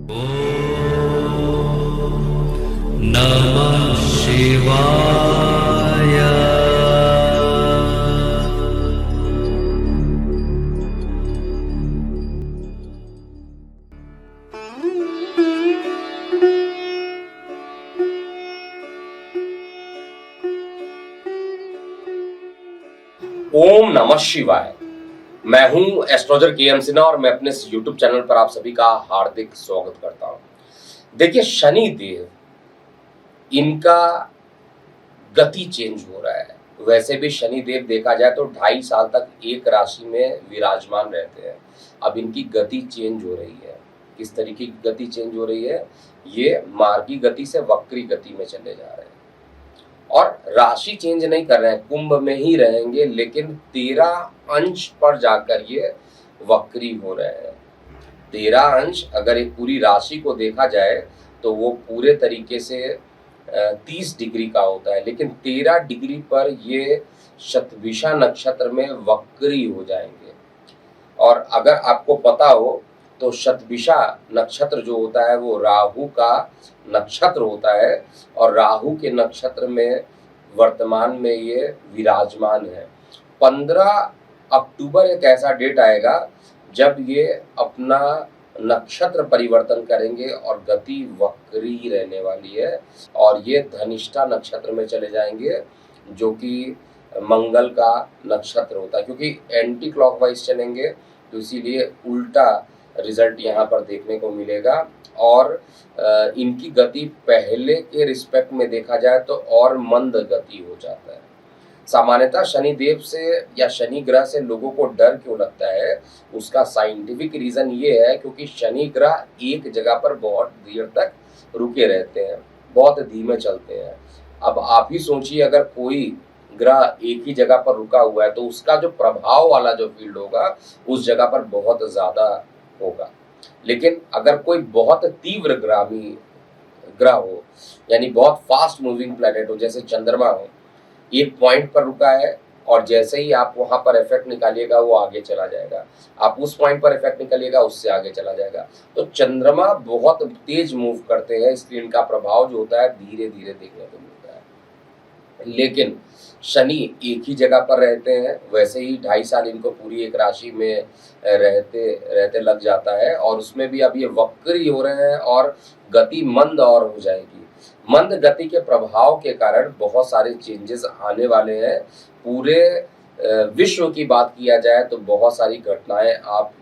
नमः शिवाय। ओम नमः शिवाय। मैं हूं एस्ट्रोलॉजर के.एम. सिन्हा और मैं अपने इस यूट्यूब चैनल पर आप सभी का हार्दिक स्वागत करता हूं। देखिए, शनि देव इनका गति चेंज हो रहा है। वैसे भी शनि देव देखा जाए तो 2.5 साल तक एक राशि में विराजमान रहते हैं। अब इनकी गति चेंज हो रही है। किस तरीके की गति चेंज हो रही है? ये मार्गी गति से वक्री गति में चले जा रहे हैं और राशि चेंज नहीं कर रहे हैं, कुंभ में ही रहेंगे, लेकिन 13 अंश पर जाकर ये वक्री हो रहे हैं। 13 अंश अगर एक पूरी राशि को देखा जाए तो वो पूरे तरीके से 30 डिग्री का होता है, लेकिन 13 डिग्री पर ये शतभिषा नक्षत्र में वक्री हो जाएंगे। और अगर आपको पता हो तो शतभिषा नक्षत्र जो होता है वो राहु का नक्षत्र होता है और राहु के नक्षत्र में वर्तमान में ये विराजमान है। 15 अक्टूबर एक ऐसा डेट आएगा जब ये अपना नक्षत्र परिवर्तन करेंगे और गति वक्री रहने वाली है और ये धनिष्ठा नक्षत्र में चले जाएंगे, जो कि मंगल का नक्षत्र होता है। क्योंकि एंटी क्लॉकवाइज चलेंगे तो इसीलिए उल्टा रिजल्ट यहाँ पर देखने को मिलेगा। और इनकी गति पहले के रिस्पेक्ट में देखा जाए तो और मंद गति हो जाता है। सामान्यतः शनि देव से या शनि ग्रह से लोगों को डर क्यों लगता है, उसका साइंटिफिक रीजन ये है क्योंकि शनि ग्रह एक जगह पर बहुत देर तक रुके रहते हैं, बहुत धीमे चलते हैं। अब आप ही सोचिए, अगर कोई ग्रह एक ही जगह पर रुका हुआ है तो उसका जो प्रभाव वाला जो फील्ड होगा उस जगह पर बहुत ज्यादा होगा। लेकिन अगर कोई बहुत तीव्र ग्रह हो, यानी बहुत फास्ट मूविंग प्लैनेट हो, जैसे चंद्रमा हो, एक पॉइंट पर रुका है और जैसे ही आप वहां पर इफेक्ट निकालिएगा वो आगे चला जाएगा, आप उस पॉइंट पर इफेक्ट निकालिएगा उससे आगे चला जाएगा। तो चंद्रमा बहुत तेज मूव करते हैं, इसलिए इनका प्रभाव जो होता है धीरे धीरे देखने को मिलता है। लेकिन शनि एक ही जगह पर रहते हैं, वैसे ही 2.5 साल इनको पूरी एक राशि में रहते रहते लग जाता है और उसमें भी अब ये वक्री हो रहे हैं और गति मंद और हो जाएगी। मंद गति के प्रभाव के कारण बहुत सारे चेंजेस आने वाले हैं। पूरे विश्व की बात किया जाए तो बहुत सारी घटनाएं आप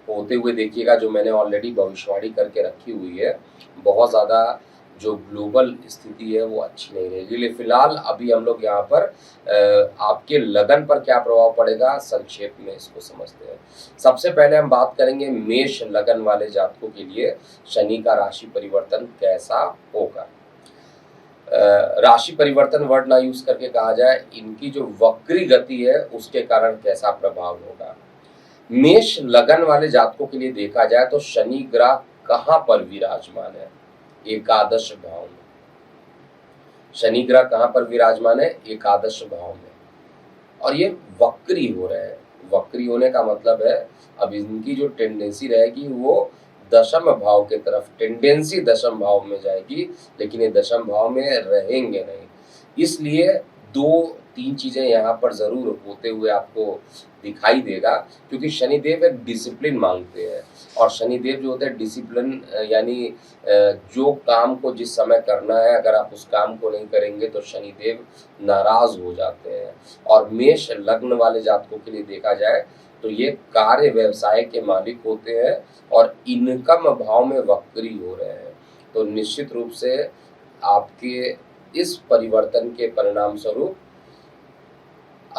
होते हुए देखिएगा, जो मैंने ऑलरेडी भविष्यवाणी करके रखी हुई है। बहुत ज़्यादा जो ग्लोबल स्थिति है वो अच्छी नहीं रहेगी। लेकिन फिलहाल अभी हम लोग यहाँ पर आपके लगन पर क्या प्रभाव पड़ेगा संक्षेप में इसको समझते हैं। सबसे पहले हम बात करेंगे मेष लगन वाले जातकों के लिए शनि का राशि परिवर्तन कैसा होगा। राशि परिवर्तन वर्ड ना यूज करके कहा जाए, इनकी जो वक्री गति है उसके कारण कैसा प्रभाव होगा। मेष लगन वाले जातकों के लिए देखा जाए तो शनि ग्रह कहाँ पर विराजमान है? एकादश भाव में। शनि ग्रह कहाँ पर विराजमान है? एकादश भाव में। और ये वक्री हो रहे हैं। वक्री होने का मतलब है अब इनकी जो टेंडेंसी रहेगी वो दशम भाव के तरफ, टेंडेंसी दशम भाव में जाएगी, लेकिन ये दशम भाव में रहेंगे नहीं। इसलिए 2-3 चीजें यहाँ पर जरूर होते हुए आपको दिखाई देगा, क्योंकि शनिदेव एक डिसिप्लिन मांगते हैं और शनिदेव जो होते हैं डिसिप्लिन, यानी जो काम को जिस समय करना है अगर आप उस काम को नहीं करेंगे तो शनिदेव नाराज हो जाते हैं। और मेष लग्न वाले जातकों के लिए देखा जाए तो ये कार्य व्यवसाय के मालिक होते हैं और इनकम भाव में वक्री हो रहे हैं। तो निश्चित रूप से आपके इस परिवर्तन के परिणाम स्वरूप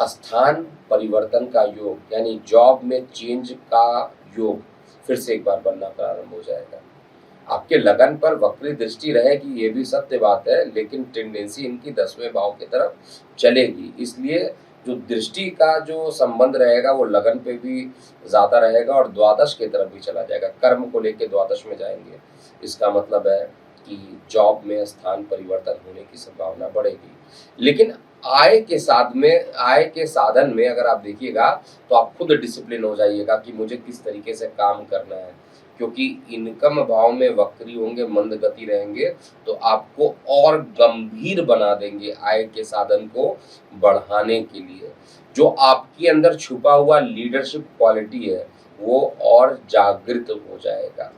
स्थान परिवर्तन का योग, यानी जॉब में चेंज का योग फिर से एक बार बनना प्रारंभ हो जाएगा। आपके लगन पर वक्री दृष्टि रहेगी, ये भी सत्य बात है, लेकिन टेंडेंसी इनकी 10वें भाव की तरफ चलेगी। इसलिए जो दृष्टि का जो संबंध रहेगा वो लगन पे भी ज्यादा रहेगा और द्वादश की तरफ भी चला जाएगा। कर्म को लेकर द्वादश में जाएंगे, इसका मतलब है कि जॉब में स्थान परिवर्तन होने की संभावना बढ़ेगी। लेकिन आय के साधन में अगर आप देखिएगा तो आप खुद डिसिप्लिन हो जाइएगा कि मुझे किस तरीके से काम करना है, क्योंकि इनकम भाव में वक्री होंगे, मंद गति रहेंगे तो आपको और गंभीर बना देंगे आय के साधन को बढ़ाने के लिए। जो आपके अंदर छुपा हुआ लीडरशिप क्वालिटी है वो और जागृत हो जाएगा।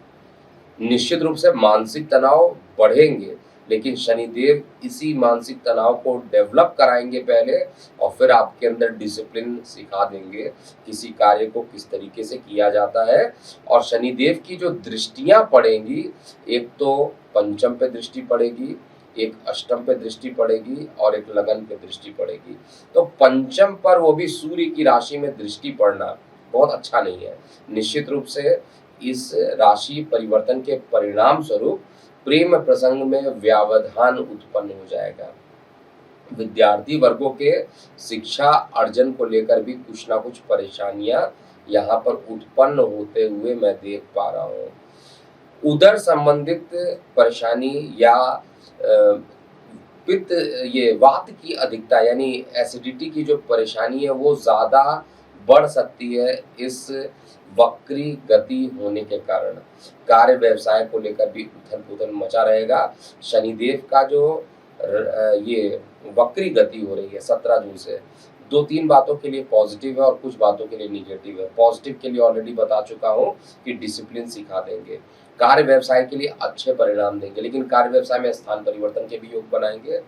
निश्चित रूप से मानसिक तनाव बढ़ेंगे, लेकिन शनिदेव इसी मानसिक तनाव को डेवलप कराएंगे पहले और फिर आपके अंदर डिसिप्लिन सिखा देंगे, किसी कार्य को किस तरीके से किया जाता है। और शनिदेव की जो दृष्टियां पड़ेंगी, एक तो पंचम पे दृष्टि पड़ेगी, एक अष्टम पे दृष्टि पड़ेगी और एक लगन पे दृष्टि पड़ेगी। तो पंचम पर वो भी सूर्य की राशि में दृष्टि पड़ना बहुत अच्छा नहीं है। निश्चित रूप से इस राशि परिवर्तन के परिणाम स्वरूप प्रेम प्रसंग में व्यवधान उत्पन्न हो जाएगा। विद्यार्थी वर्गों के शिक्षा अर्जन को लेकर भी कुछ ना कुछ परेशानियां यहाँ पर उत्पन्न होते हुए मैं देख पा रहा हूँ। उदर संबंधित परेशानी या पित्त ये वात की अधिकता यानी एसिडिटी की जो परेशानी है वो ज़्यादा बढ़ सकती है इस वक्री गति होने के कारण। कार्य व्यवसाय को लेकर भी उथल पुथल मचा रहेगा। शनिदेव का जो ये वक्री गति हो रही है 17 जून से, 2-3 बातों के लिए पॉजिटिव है और कुछ बातों के लिए निगेटिव है। पॉजिटिव के लिए ऑलरेडी बता चुका हूँ कि डिसिप्लिन सिखा देंगे, कार्य व्यवसाय के लिए अच्छे परिणाम देंगे, लेकिन कार्य व्यवसाय में स्थान परिवर्तन के भी योग बनाएंगे।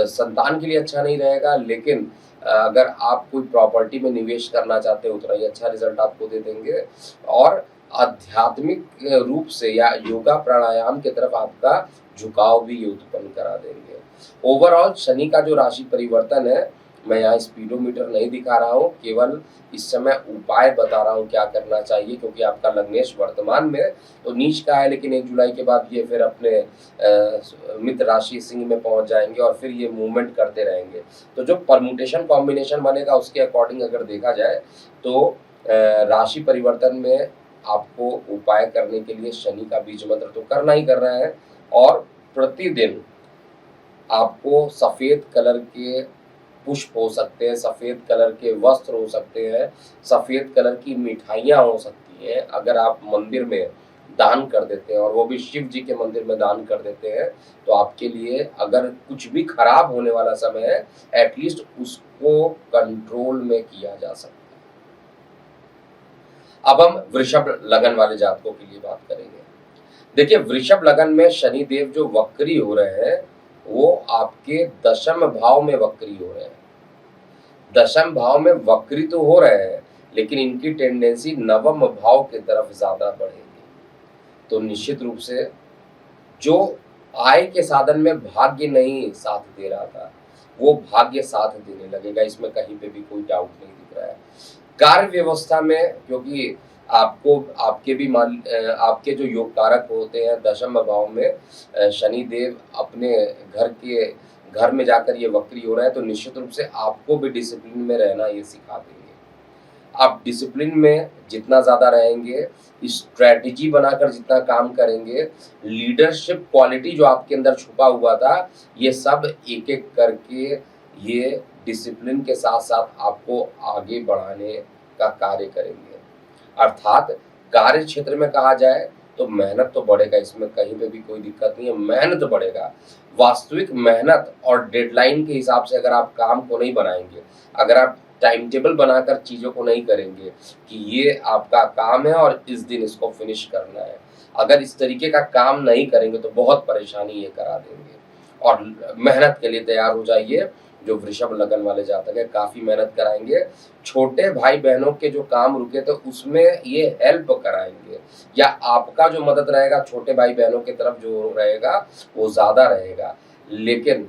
संतान के लिए अच्छा नहीं रहेगा, लेकिन अगर आप कोई प्रॉपर्टी में निवेश करना चाहते हो उतना ही अच्छा रिजल्ट आपको दे देंगे। और आध्यात्मिक रूप से या योगा प्राणायाम की तरफ आपका झुकाव भी ये उत्पन्न करा देंगे। ओवरऑल शनि का जो राशि परिवर्तन है, मैं यहाँ स्पीडोमीटर नहीं दिखा रहा हूँ, केवल इस समय उपाय बता रहा हूँ क्या करना चाहिए, क्योंकि आपका लग्नेश वर्तमान में तो नीच का है, लेकिन 1 जुलाई के बाद ये फिर अपने मित्र राशि सिंह में पहुंच जाएंगे और फिर ये मूवमेंट करते रहेंगे। तो जो परमुटेशन कॉम्बिनेशन बनेगा उसके अकॉर्डिंग अगर देखा जाए तो राशि परिवर्तन में आपको उपाय करने के लिए शनि का बीज मंत्र तो करना ही करना है, और प्रतिदिन आपको सफ़ेद कलर के पुष्प हो सकते हैं, सफ़ेद कलर के वस्त्र हो सकते हैं, सफ़ेद कलर की मिठाइयाँ हो सकती हैं। अगर आप मंदिर में दान कर देते हैं और वो भी शिव जी के मंदिर में दान कर देते हैं तो आपके लिए अगर कुछ भी खराब होने वाला समय है एटलीस्ट उसको कंट्रोल में किया जा सकता है। अब हम वृषभ लगन वाले जातकों के लिए बात करेंगे। देखिए, वृषभ लगन में शनि देव जो वक्री हो रहे हैं वो आपके दशम भाव में वक्री हो रहे हैं। दशम भाव में वक्री तो हो रहे हैं, लेकिन इनकी टेंडेंसी नवम भाव की तरफ ज्यादा बढ़ेगी। तो निश्चित रूप से जो आय के साधन में भाग्य नहीं साथ दे रहा था वो भाग्य साथ देने लगेगा, इसमें कहीं पे भी कोई डाउट नहीं दिख रहा है। कार्य व्यवस्था में, क्योंकि आपको आपके जो योग कारक होते हैं दशम भाव में शनि देव अपने घर में जाकर ये वक्री हो रहा है, तो निश्चित रूप से आपको भी डिसिप्लिन में रहना ये सिखा देंगे। आप डिसिप्लिन में जितना ज़्यादा रहेंगे, स्ट्रैटेजी बनाकर जितना काम करेंगे, लीडरशिप क्वालिटी जो आपके अंदर छुपा हुआ था ये सब एक एक करके ये डिसिप्लिन के साथ साथ आपको आगे बढ़ाने का कार्य करेंगे। अर्थात कार्य क्षेत्र में कहा जाए तो मेहनत तो बढ़ेगा, इसमें कहीं पे भी कोई दिक्कत नहीं है, मेहनत बढ़ेगा। वास्तविक मेहनत और डेडलाइन के हिसाब से अगर आप काम को नहीं बनाएंगे, अगर आप टाइम टेबल बनाकर चीज़ों को नहीं करेंगे कि ये आपका काम है और इस दिन इसको फिनिश करना है, अगर इस तरीके का काम नहीं करेंगे तो बहुत परेशानी ये करा देंगे। और मेहनत के लिए तैयार हो जाइए। जो वृषभ लगन वाले जातक है काफ़ी मेहनत कराएंगे। छोटे भाई बहनों के जो काम रुके थे उसमें ये हेल्प कराएंगे, या आपका जो मदद रहेगा छोटे भाई बहनों की तरफ जो रहेगा वो ज़्यादा रहेगा। लेकिन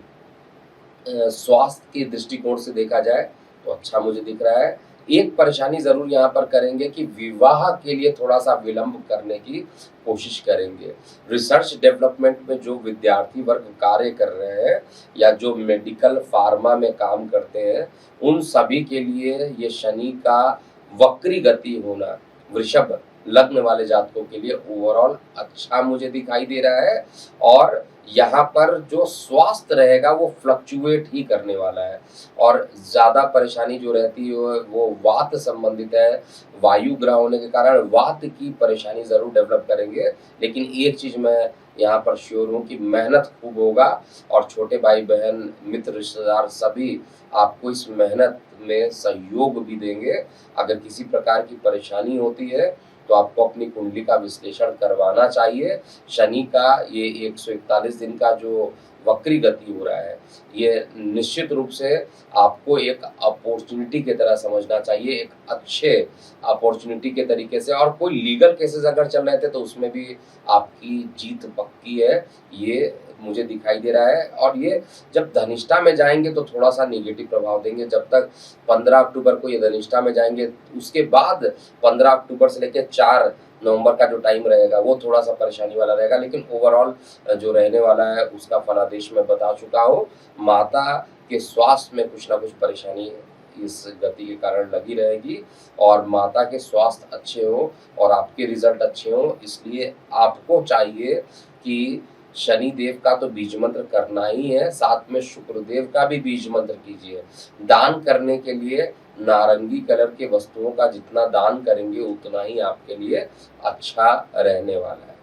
स्वास्थ्य के दृष्टिकोण से देखा जाए तो अच्छा मुझे दिख रहा है। एक परेशानी ज़रूर यहाँ पर करेंगे कि विवाह के लिए थोड़ा सा विलंब करने की कोशिश करेंगे। रिसर्च डेवलपमेंट में जो विद्यार्थी वर्ग कार्य कर रहे हैं या जो मेडिकल फार्मा में काम करते हैं उन सभी के लिए ये शनि का वक्री गति होना वृषभ लग्न वाले जातकों के लिए ओवरऑल अच्छा मुझे दिखाई दे रहा है। और यहाँ पर जो स्वास्थ्य रहेगा वो फ्लक्चुएट ही करने वाला है और ज़्यादा परेशानी जो रहती है वो वात संबंधित है। वायु ग्रह होने के कारण वात की परेशानी ज़रूर डेवलप करेंगे, लेकिन एक चीज़ मैं यहाँ पर श्योर हूँ कि मेहनत खूब होगा और छोटे भाई-बहन, मित्र, रिश्तेदार सभी आपको इस मेहनत में सहयोग भी देंगे। अगर किसी प्रकार की परेशानी होती है, तो आपको अपनी कुंडली का विश्लेषण करवाना चाहिए। शनि का ये 141 दिन का जो वक्री गति हो रहा है, ये निश्चित रूप से आपको एक अपॉर्च्युनिटी की तरह समझना चाहिए, एक अच्छे अपॉर्च्युनिटी के तरीके से। और कोई लीगल केसेस अगर चल रहे थे तो उसमें भी आपकी जीत पक्की है, ये मुझे दिखाई दे रहा है। और ये जब धनिष्ठा में जाएँगे तो थोड़ा-सा नेगेटिव प्रभाव देंगे। जब तक 15 अक्टूबर को ये धनिष्ठा में जाएँगे, उसके बाद 15 अक्टूबर से लेके 4 नवंबर का जो टाइम रहेगा वो थोड़ा-सा परेशानी वाला रहेगा, लेकिन ओवरऑल जो रहने वाला है उसका फलादेश मैं बता चुका हूँ। माता के स्वास्थ्य में कुछ न कुछ परेशानी इस गति के कारण लगी रहेगी और माता के स्वास्थ्य अच्छे हों और आपके रिज़ल्ट अच्छे हों, इसलिए आपको चाहिए कि शनि देव का तो बीज मंत्र करना ही है, साथ में शुक्रदेव का भी बीज मंत्र कीजिए। दान करने के लिए नारंगी कलर के वस्तुओं का जितना दान करेंगे उतना ही आपके लिए अच्छा रहने वाला है।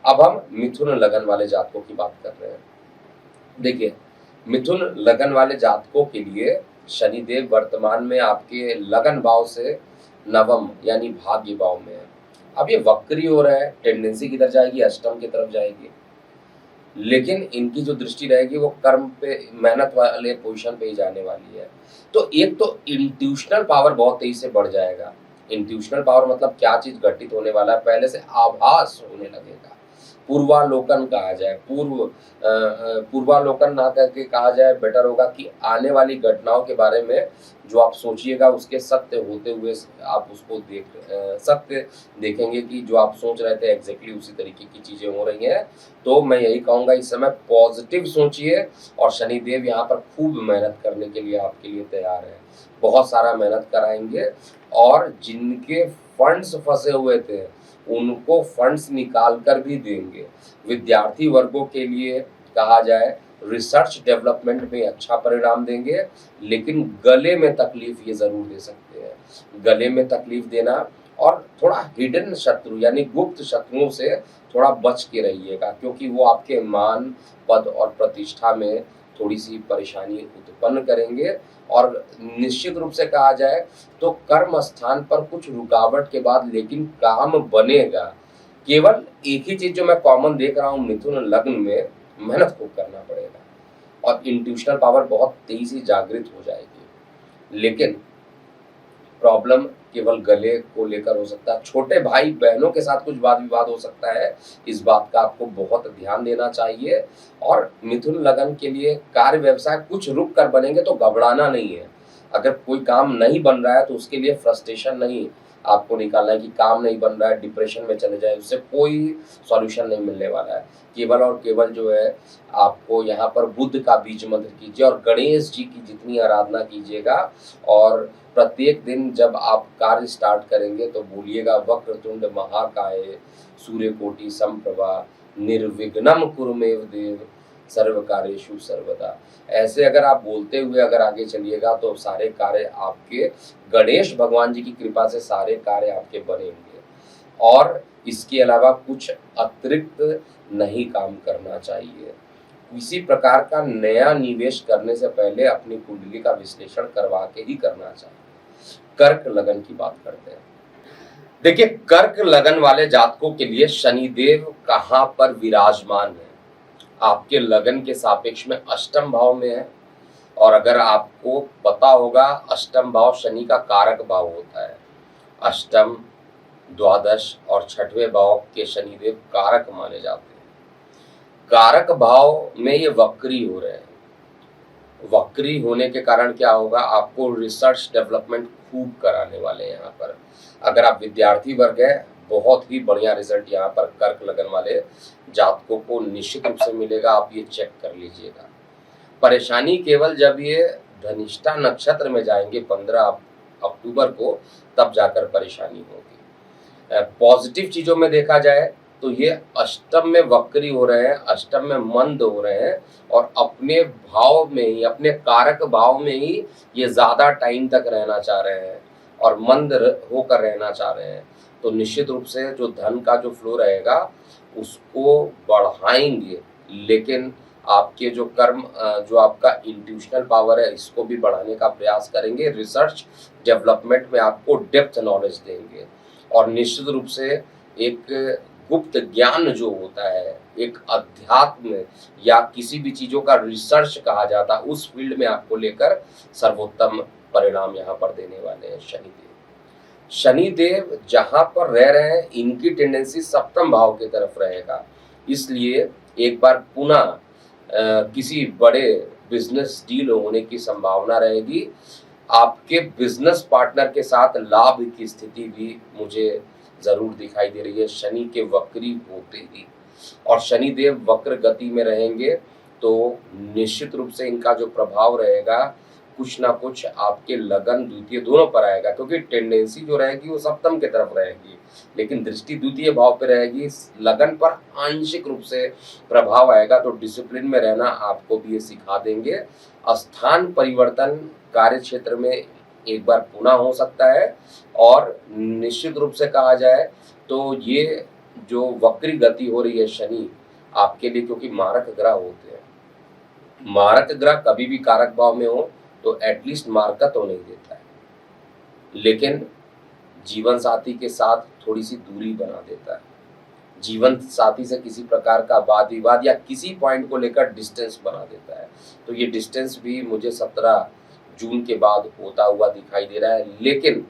अब हम मिथुन लगन वाले जातकों की बात कर रहे हैं। देखिए, मिथुन लगन वाले जातकों के लिए शनिदेव वर्तमान में आपके लगन भाव से नवम यानी भाग्य भाव में है। अब ये वक्री हो रहा है, टेंडेंसी किधर जाएगी? अष्टम की तरफ जाएगी। लेकिन इनकी जो दृष्टि रहेगी वो कर्म पे, मेहनत वाले पोजीशन पे ही जाने वाली है। तो एक तो इंट्यूशनल पावर बहुत तेजी से बढ़ जाएगा। इंट्यूशनल पावर मतलब क्या चीज़ घटित होने वाला है, पहले से आभास होने लगेगा। पूर्वालोकन कहा जाए, पूर्वालोकन ना करके कहा जाए बेटर होगा कि आने वाली घटनाओं के बारे में जो आप सोचिएगा उसके सत्य होते हुए आप उसको सत्य देखेंगे कि जो आप सोच रहे थे एग्जैक्टली उसी तरीके की चीज़ें हो रही हैं। तो मैं यही कहूँगा इस समय पॉजिटिव सोचिए और शनिदेव यहाँ पर खूब मेहनत करने के लिए आपके लिए तैयार है। बहुत सारा मेहनत कराएंगे और जिनके फंड्स फंसे हुए थे उनको फंड्स निकाल कर भी देंगे। विद्यार्थी वर्गों के लिए कहा जाए रिसर्च डेवलपमेंट में अच्छा परिणाम देंगे, लेकिन गले में तकलीफ ये ज़रूर दे सकते हैं। गले में तकलीफ देना और थोड़ा हिडन शत्रु यानी गुप्त शत्रुओं से थोड़ा बच के रहिएगा, क्योंकि वो आपके मान, पद और प्रतिष्ठा में थोड़ी-सी परेशानी उत्पन्न करेंगे। और निश्चित रूप से कहा जाए तो कर्म स्थान पर कुछ रुकावट के बाद लेकिन काम बनेगा। केवल एक ही चीज़ जो मैं कॉमन देख रहा हूँ मिथुन लग्न में, मेहनत खूब करना पड़ेगा और इंट्यूशनल पावर बहुत तेज़ी से जागृत हो जाएगी। लेकिन प्रॉब्लम केवल गले को लेकर हो सकता है। छोटे भाई बहनों के साथ कुछ वाद विवाद हो सकता है, इस बात का आपको बहुत ध्यान देना चाहिए। और मिथुन लगन के लिए कार्य व्यवसाय कुछ रुक कर बनेंगे तो घबराना नहीं है। अगर कोई काम नहीं बन रहा है तो उसके लिए फ्रस्ट्रेशन नहीं आपको निकालना है कि काम नहीं बन रहा है, डिप्रेशन में चले जाए, उससे कोई सॉल्यूशन नहीं मिलने वाला है। केवल और केवल जो है आपको यहाँ पर बुद्ध का बीज मंत्र कीजिए और गणेश जी की जितनी आराधना कीजिएगा। और प्रत्येक दिन जब आप कार्य स्टार्ट करेंगे तो बोलिएगा वक्रतुंड महाकाय सूर्यकोटि समप्रभा निर्विघ्नं कुरुमेव देव सर्व कार्येषु सर्वदा। ऐसे अगर आप बोलते हुए अगर आगे चलिएगा तो सारे कार्य आपके गणेश भगवान जी की कृपा से सारे कार्य आपके बनेंगे। और इसके अलावा कुछ अतिरिक्त नहीं काम करना चाहिए। किसी प्रकार का नया निवेश करने से पहले अपनी कुंडली का विश्लेषण करवा के ही करना चाहिए। कर्क लगन की बात करते हैं। देखिए, कर्क लगन वाले जातकों के लिए शनिदेव कहाँ पर विराजमान है? आपके लगन के सापेक्ष में अष्टम भाव में है। और अगर आपको पता होगा अष्टम भाव शनि का कारक भाव होता है। अष्टम, द्वादश और छठवें भाव के शनिदेव कारक माने जाते हैं। कारक भाव में ये वक्री हो रहे हैं। वक्री होने के कारण क्या होगा, आपको रिसर्च डेवलपमेंट खूब कराने वाले हैं यहाँ पर। अगर आप विद्यार्थी वर्ग हैं, बहुत ही बढ़िया रिजल्ट यहाँ पर कर्क लगन वाले जातकों को निश्चित रूप से मिलेगा। आप ये चेक कर लीजिएगा। परेशानी केवल जब ये धनिष्ठा नक्षत्र में जाएंगे 15 अक्टूबर को, तब जाकर परेशानी होगी। पॉजिटिव चीज़ों में देखा जाए तो ये अष्टम में वक्री हो रहे हैं, अष्टम में मंद हो रहे हैं और अपने भाव में ही, अपने कारक भाव में ही ये ज़्यादा टाइम तक रहना चाह रहे हैं और मंद होकर रहना चाह रहे हैं। तो निश्चित रूप से जो धन का जो फ्लो रहेगा उसको बढ़ाएंगे, लेकिन आपके जो कर्म जो आपका इंट्यूशनल पावर है इसको भी बढ़ाने का प्रयास करेंगे। रिसर्च डेवलपमेंट में आपको डेप्थ नॉलेज देंगे और निश्चित रूप से एक गुप्त ज्ञान जो होता है, एक अध्यात्म या किसी भी चीज़ों का रिसर्च कहा जाता है, उस फील्ड में आपको लेकर सर्वोत्तम परिणाम यहाँ पर देने वाले हैं शनिदेव। शनिदेव जहाँ पर रह रहे हैं इनकी टेंडेंसी सप्तम भाव की तरफ रहेगा, इसलिए एक बार पुनः किसी बड़े बिजनेस डील होने की संभावना रहेगी। आपके बिजनेस पार्टनर के साथ लाभ की स्थिति भी मुझे जरूर दिखाई दे रही है शनि के वक्री होते ही। और शनिदेव वक्र गति में रहेंगे तो निश्चित रूप से इनका जो प्रभाव रहेगा कुछ ना कुछ आपके लगन द्वितीय दोनों पर आएगा, क्योंकि टेंडेंसी जो रहेगी वो सप्तम की तरफ रहेगी, लेकिन दृष्टि द्वितीय भाव पे रहेगी। लगन पर आंशिक रूप से प्रभाव आएगा, तो डिसिप्लिन में रहना आपको भी ये सिखा देंगे। स्थान परिवर्तन कार्य क्षेत्र में एक बार पुनः हो सकता है और निश्चित रूप से कहा जाए तो ये जो वक्री गति हो रही है शनि आपके लिए, क्योंकि मारक ग्रह होते हैं, मारक ग्रह कभी भी कारक भाव में हो तो एटलीस्ट मार्का तो नहीं देता है, लेकिन जीवन साथी के साथ थोड़ी सी दूरी बना देता है। जीवन साथी से किसी प्रकार का वाद विवाद या किसी पॉइंट को लेकर डिस्टेंस बना देता है। तो ये डिस्टेंस भी मुझे 17 जून के बाद होता हुआ दिखाई दे रहा है। लेकिन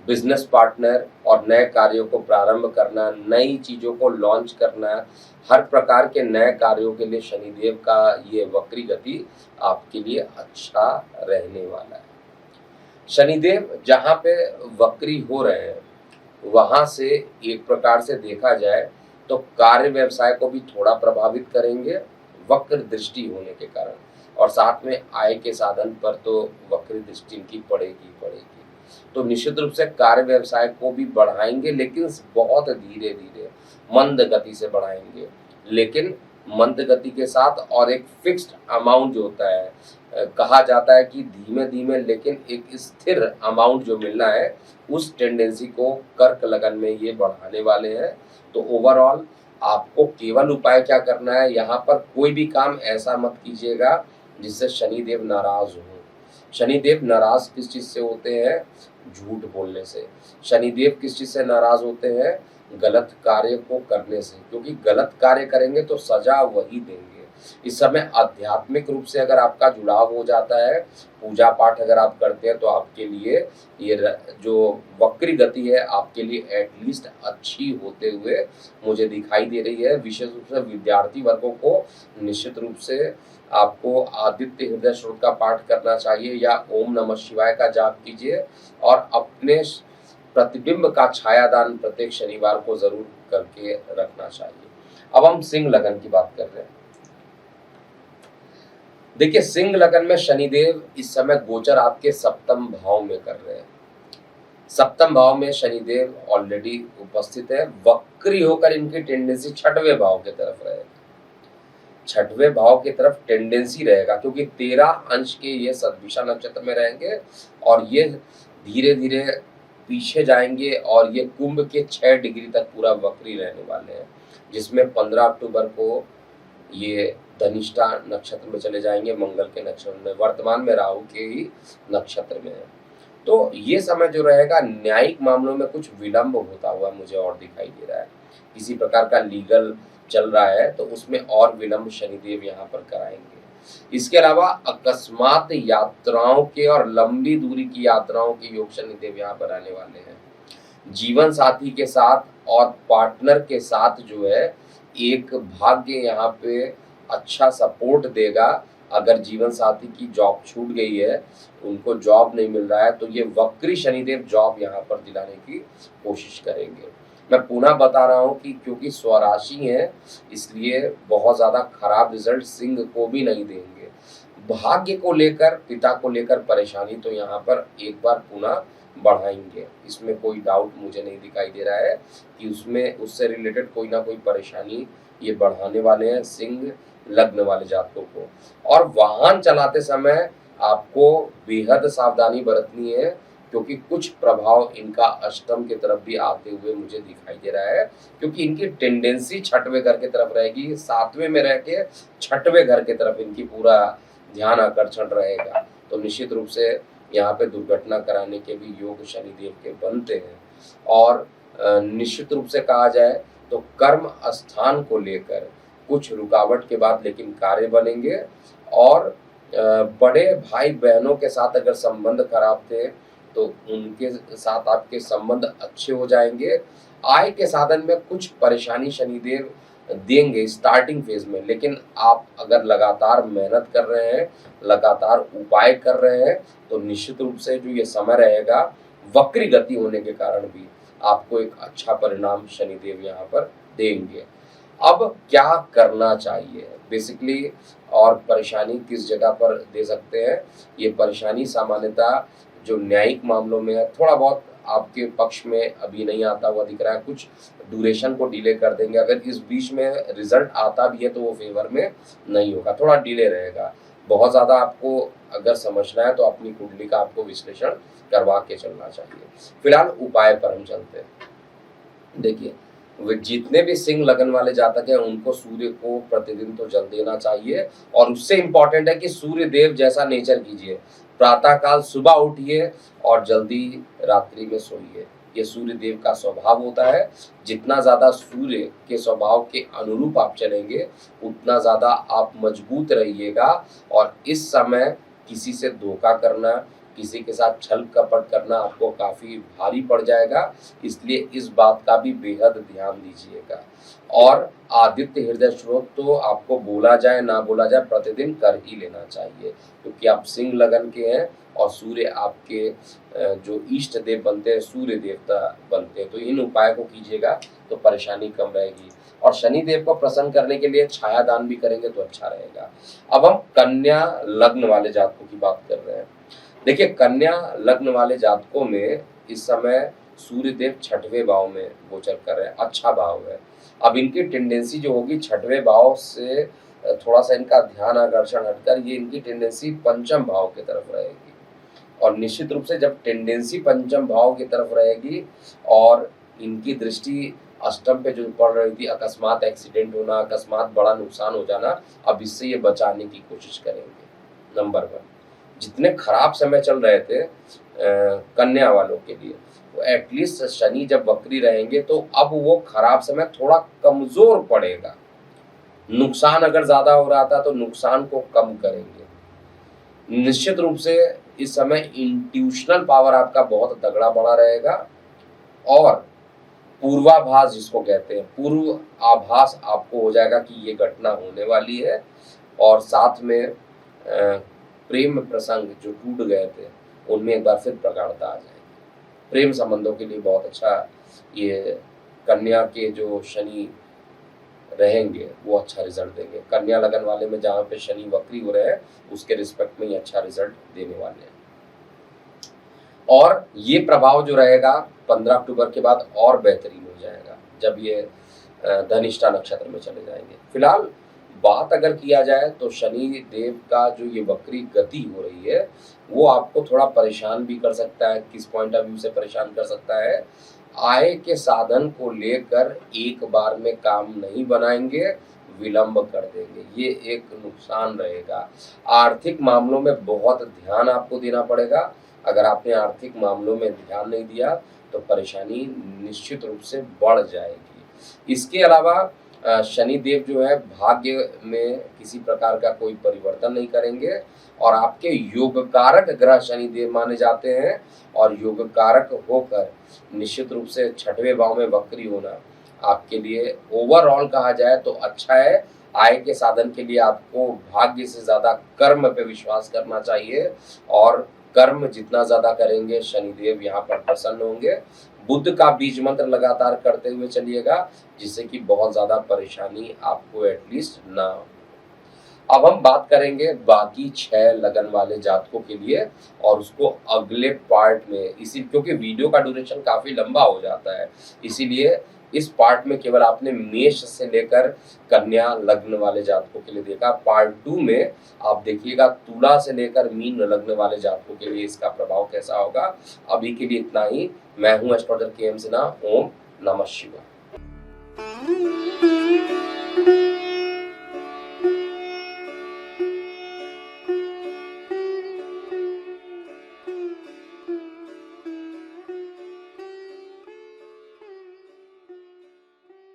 बिजनेस पार्टनर और नए कार्यों को प्रारंभ करना, नई चीज़ों को लॉन्च करना, हर प्रकार के नए कार्यों के लिए शनिदेव का ये वक्री गति आपके लिए अच्छा रहने वाला है। शनिदेव जहाँ पे वक्री हो रहे हैं वहाँ से एक प्रकार से देखा जाए तो कार्य व्यवसाय को भी थोड़ा प्रभावित करेंगे वक्र दृष्टि होने के कारण, और साथ में आय के साधन पर तो वक्र दृष्टि की पड़ेगी। तो निश्चित रूप से कार्य व्यवसाय को भी बढ़ाएंगे, लेकिन बहुत धीरे धीरे मंद गति से बढ़ाएंगे, लेकिन मंद गति के साथ और एक फिक्स्ड अमाउंट जो होता है, कहा जाता है कि धीमे धीमे लेकिन एक स्थिर अमाउंट जो मिलना है, उस टेंडेंसी को कर्क लगन में ये बढ़ाने वाले हैं। तो ओवरऑल आपको केवल उपाय क्या करना है, यहाँ पर कोई भी काम ऐसा मत कीजिएगा जिससे शनिदेव नाराज हो। शनिदेव नाराज किस चीज से होते हैं? झूठ बोलने से। शनिदेव किस चीज से नाराज होते हैं? गलत कार्य को करने से, क्योंकि गलत कार्य करेंगे तो सजा वही देंगे। इस समय आध्यात्मिक रूप से अगर आपका जुड़ाव हो जाता है, पूजा पाठ अगर आप करते हैं, तो आपके लिए ये जो वक्री गति है आपके लिए एटलीस्ट अच्छी होते हुए मुझे दिखाई दे रही है। विशेष रूप से विद्यार्थी वर्गों को निश्चित रूप से आपको आदित्य हृदय स्रोत का पाठ करना चाहिए या ओम नमः शिवाय का जाप कीजिए और अपने प्रतिबिंब का छायादान प्रत्येक शनिवार को जरूर करके रखना चाहिए। अब हम सिंह लगन की बात कर रहे हैं। देखिए, सिंह लगन में शनिदेव इस समय गोचर आपके सप्तम भाव में कर रहे हैं। सप्तम भाव में शनिदेव ऑलरेडी उपस्थित है। वक्री होकर इनकी टेंडेंसी छठवें भाव की तरफ रहेगी। छठवें भाव की तरफ टेंडेंसी रहेगा, क्योंकि 13 अंश के ये सद्भिषा नक्षत्र में रहेंगे और ये धीरे धीरे पीछे जाएंगे और ये कुंभ के 6 डिग्री तक पूरा वक्री रहने वाले हैं, जिसमें 15 अक्टूबर को ये धनिष्ठा नक्षत्र में चले जाएंगे, मंगल के नक्षत्र में। वर्तमान में राहु के ही नक्षत्र में है। तो ये समय जो रहेगा न्यायिक मामलों में कुछ विलंब होता हुआ मुझे और दिखाई दे रहा है। किसी प्रकार का लीगल चल रहा है तो उसमें और विलंब शनिदेव यहाँ पर कराएंगे। इसके अलावा अकस्मात यात्राओं के और लंबी दूरी की यात्राओं के योग शनिदेव यहाँ पर आने वाले हैं। जीवन साथी के साथ और पार्टनर के साथ जो है एक भाग्य यहाँ पे अच्छा सपोर्ट देगा। अगर जीवन साथी की जॉब छूट गई है, उनको जॉब नहीं मिल रहा है, तो ये वक्री शनिदेव जॉब यहाँ पर दिलाने की कोशिश करेंगे। मैं पुनः बता रहा हूँ कि क्योंकि स्वराशि है इसलिए बहुत ज़्यादा खराब रिजल्ट सिंह को भी नहीं देंगे। भाग्य को लेकर, पिता को लेकर परेशानी तो यहाँ पर एक बार पुनः बढ़ाएंगे। इसमें कोई डाउट मुझे नहीं दिखाई दे रहा है कि उसमें उससे रिलेटेड कोई ना कोई परेशानी ये बढ़ाने वाले हैं सिंह लग्न वाले जातकों को। और वाहन चलाते समय आपको बेहद सावधानी बरतनी है, क्योंकि कुछ प्रभाव इनका अष्टम की तरफ भी आते हुए मुझे दिखाई दे रहा है, क्योंकि इनकी टेंडेंसी छठवें घर की तरफ रहेगी। सातवें में रह के छठवें घर की तरफ इनकी पूरा ध्यान आकर्षण रहेगा। तो निश्चित रूप से यहाँ पे दुर्घटना कराने के भी योग शनिदेव के बनते हैं। और निश्चित रूप से कहा जाए तो कर्म स्थान को लेकर कुछ रुकावट के बाद लेकिन कार्य बनेंगे। और बड़े भाई बहनों के साथ अगर संबंध खराब थे तो उनके साथ आपके संबंध अच्छे हो जाएंगे। आय के साधन में कुछ परेशानी शनिदेव देंगे स्टार्टिंग फेज में, लेकिन आप अगर लगातार मेहनत कर रहे हैं, लगातार उपाय कर रहे हैं, तो निश्चित रूप से जो ये समय रहेगा वक्री गति होने के कारण भी आपको एक अच्छा परिणाम शनिदेव यहाँ पर देंगे। अब क्या करना चाहिए बेसिकली, और परेशानी किस जगह पर दे सकते हैं? ये परेशानी सामान्यतः जो न्यायिक मामलों में है, थोड़ा बहुत आपके पक्ष में अभी नहीं आता हुआ दिख रहा है, कुछ ड्यूरेशन को डिले कर देंगे। अगर इस बीच में रिजल्ट आता भी है तो वो फेवर में नहीं होगा, थोड़ा डिले रहेगा। बहुत ज़्यादा आपको अगर समझना है तो अपनी कुंडली का आपको विश्लेषण करवा के चलना चाहिए। फिलहाल उपाय पर हम चलते हैं। देखिए, वे जितने भी सिंह लगन वाले जातक हैं उनको सूर्य को प्रतिदिन तो जल देना चाहिए। और उससे इम्पोर्टेंट है कि सूर्य देव जैसा नेचर कीजिए, प्रातः काल सुबह उठिए और जल्दी रात्रि में सोइए। ये सूर्य देव का स्वभाव होता है। जितना ज़्यादा सूर्य के स्वभाव के अनुरूप आप चलेंगे उतना ज़्यादा आप मजबूत रहिएगा। और इस समय किसी से धोखा करना, किसी के साथ छल कपट करना आपको काफ़ी भारी पड़ जाएगा, इसलिए इस बात का भी बेहद ध्यान दीजिएगा। और आदित्य हृदय स्रोत तो आपको बोला जाए ना बोला जाए प्रतिदिन कर ही लेना चाहिए, क्योंकि आप सिंह लगन के हैं और सूर्य आपके जो इष्ट देव बनते हैं, सूर्य देवता बनते हैं। तो इन उपाय को कीजिएगा तो परेशानी कम रहेगी। और शनि देव को प्रसन्न करने के लिए छाया दान भी करेंगे तो अच्छा रहेगा। अब हम कन्या लग्न वाले जातकों की बात कर रहे हैं। देखिए, कन्या लग्न वाले जातकों में इस समय सूर्य देव छठवें भाव में गोचर कर रहे हैं, अच्छा भाव है। अब इनकी टेंडेंसी जो होगी छठवें भाव से थोड़ा सा इनका ध्यान आकर्षण हटकर ये इनकी टेंडेंसी पंचम भाव की तरफ रहेगी। और निश्चित रूप से जब टेंडेंसी पंचम भाव की तरफ रहेगी और इनकी दृष्टि अष्टम पे जो पड़ रही थी, अकस्मात एक्सीडेंट होना, अकस्मात बड़ा नुकसान हो जाना, अब इससे ये बचाने की कोशिश करेंगे। नंबर 1, जितने खराब समय चल रहे थे कन्या वालों के लिए, तो एटलीस्ट शनि जब वक्री रहेंगे तो अब वो खराब समय थोड़ा कमजोर पड़ेगा। नुकसान अगर ज्यादा हो रहा था तो नुकसान को कम करेंगे। निश्चित रूप से इस समय इंट्यूशनल पावर आपका बहुत तगड़ा बड़ा रहेगा। और पूर्वाभास जिसको कहते हैं, पूर्व आभास आपको हो जाएगा कि ये घटना होने वाली है। और साथ में प्रेम प्रसंग जो टूट गए थे उनमें एक बार फिर प्रगाढ़ता आ जाएगी। प्रेम संबंधों के लिए बहुत अच्छा ये कन्या के जो शनि रहेंगे वो अच्छा रिजल्ट देंगे। कन्या लगन वाले में जहाँ पे शनि वक्री हो रहे हैं उसके रिस्पेक्ट में ये अच्छा रिजल्ट देने वाले हैं। और ये प्रभाव जो रहेगा 15 अक्टूबर के बाद और बेहतरीन हो जाएगा जब ये धनिष्ठा नक्षत्र में चले जाएंगे। फिलहाल बात अगर किया जाए तो शनि देव का जो ये वक्री गति हो रही है वो आपको थोड़ा परेशान भी कर सकता है। किस पॉइंट ऑफ व्यू से परेशान कर सकता है? आय के साधन को लेकर एक बार में काम नहीं बनाएंगे, विलंब कर देंगे, ये एक नुकसान रहेगा। आर्थिक मामलों में बहुत ध्यान आपको देना पड़ेगा। अगर आपने आर्थिक मामलों में ध्यान नहीं दिया तो परेशानी निश्चित रूप से बढ़ जाएगी। इसके अलावा शनि देव जो है भाग्य में किसी प्रकार का कोई परिवर्तन नहीं करेंगे। और आपके योग कारक ग्रह शनि देव माने जाते हैं। और योग कारक होकर निश्चित रूप से छठवें भाव में वक्री होना आपके लिए ओवरऑल कहा जाए तो अच्छा है। आय के साधन के लिए आपको भाग्य से ज्यादा कर्म पे विश्वास करना चाहिए। और कर्म जितना ज्यादा करेंगे शनिदेव यहाँ पर प्रसन्न होंगे। बुद्ध का बीज मंत्र लगातार करते हुए चलिएगा जिससे कि बहुत ज्यादा परेशानी आपको एटलीस्ट ना हो। अब हम बात करेंगे बाकी 6 लगन वाले जातकों के लिए और उसको अगले पार्ट में, इसी क्योंकि वीडियो का ड्यूरेशन काफी लंबा हो जाता है, इसीलिए इस पार्ट में केवल आपने मेष से लेकर कन्या लग्न वाले जातकों के लिए देखा। पार्ट 2 में आप देखिएगा तुला से लेकर मीन लग्न वाले जातकों के लिए इसका प्रभाव कैसा होगा। अभी के लिए इतना ही। मैं हूं एस्ट्रोलॉजर के एम सिन्हा। ओम नमः शिवाय।